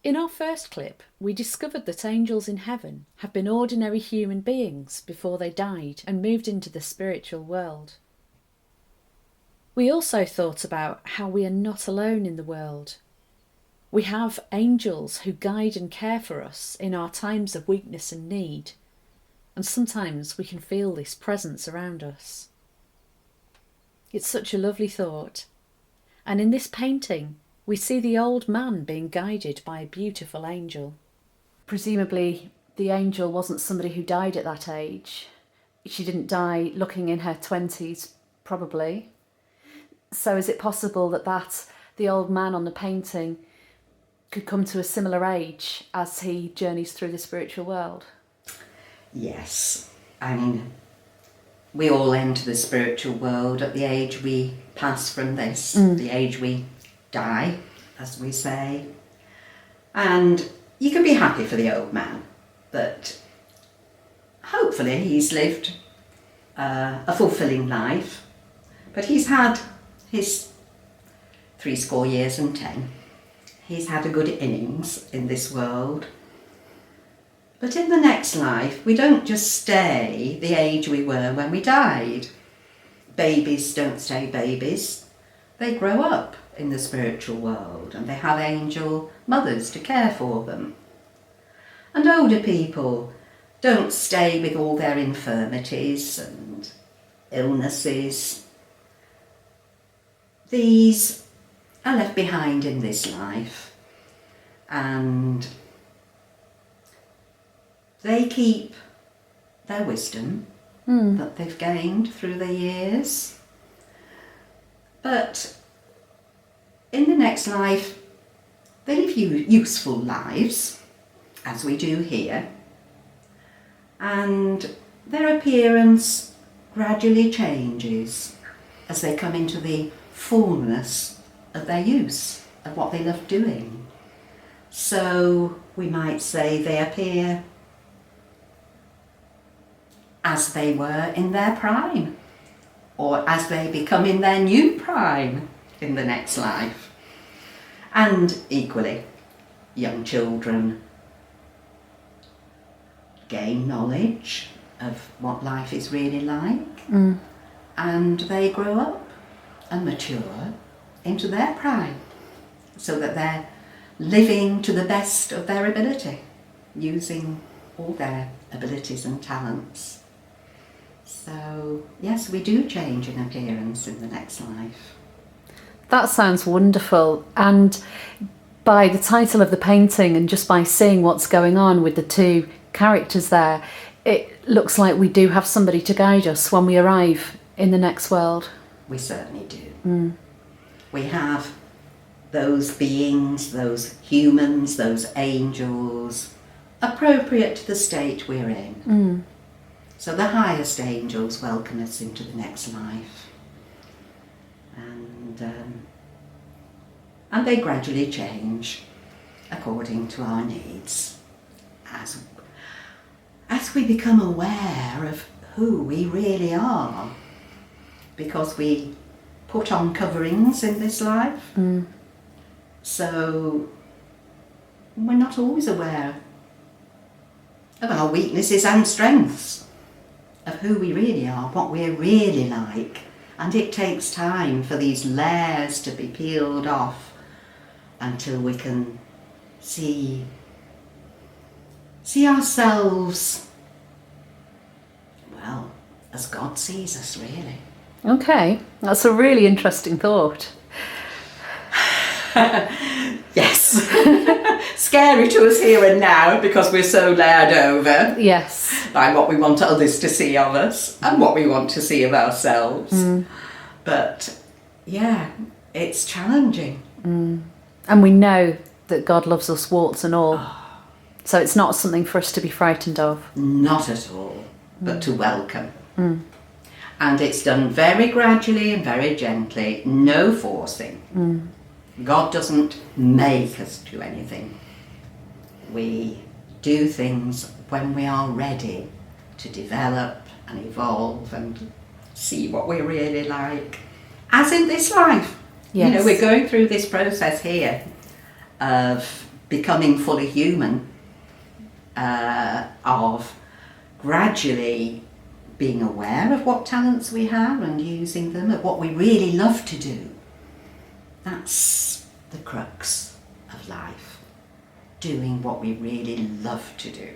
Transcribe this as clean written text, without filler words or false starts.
In our first clip, we discovered that angels in heaven have been ordinary human beings before they died and moved into the spiritual world. We also thought about how we are not alone in the world. We have angels who guide and care for us in our times of weakness and need, and sometimes we can feel this presence around us. It's such a lovely thought. And in this painting, we see the old man being guided by a beautiful angel. Presumably, the angel wasn't somebody who died at that age. She didn't die looking in her 20s, probably. So is it possible that the old man on the painting could come to a similar age as he journeys through the spiritual world? Yes. I mean, we all enter the spiritual world at the age we pass from this, the age we die, as we say. And you can be happy for the old man that hopefully he's lived a fulfilling life, but he's had his 70 years and 10. He's had a good innings in this world. But in the next life, we don't just stay the age we were when we died. Babies don't stay babies. They grow up in the spiritual world and they have angel mothers to care for them. And older people don't stay with all their infirmities and illnesses. These are left behind in this life, and they keep their wisdom that they've gained through the years. But in the next life, they live useful lives, as we do here, and their appearance gradually changes as they come into the fullness of their use, of what they love doing. So we might say they appear as they were in their prime, or as they become in their new prime in the next life. And equally, young children gain knowledge of what life is really like, and they grow up and mature into their prime, so that they're living to the best of their ability, using all their abilities and talents. So yes, we do change in appearance in the next life. That sounds wonderful. And by the title of the painting and just by seeing what's going on with the two characters there, it looks like we do have somebody to guide us when we arrive in the next world. We certainly do. We have those beings, those humans, those angels, appropriate to the state we're in. So the highest angels welcome us into the next life. And they gradually change according to our needs as we become aware of who we really are, because we put on coverings in this life. So we're not always aware of our weaknesses and strengths, of who we really are, what we're really like. And it takes time for these layers to be peeled off until we can see ourselves, well, as God sees us, really. Okay, that's a really interesting thought. Yes. Scary to us here and now because we're so layered over. Yes. By what we want others to see of us and what we want to see of ourselves. But yeah, it's challenging. And we know that God loves us warts and all. So it's not something for us to be frightened of. Not at all, but to welcome. And it's done very gradually and very gently, no forcing. God doesn't make us do anything. We do things when we are ready to develop and evolve and see what we're really like. As in this life. Yes. You know, we're going through this process here of becoming fully human, of gradually being aware of what talents we have and using them, of what we really love to do. That's the crux of life, doing what we really love to do.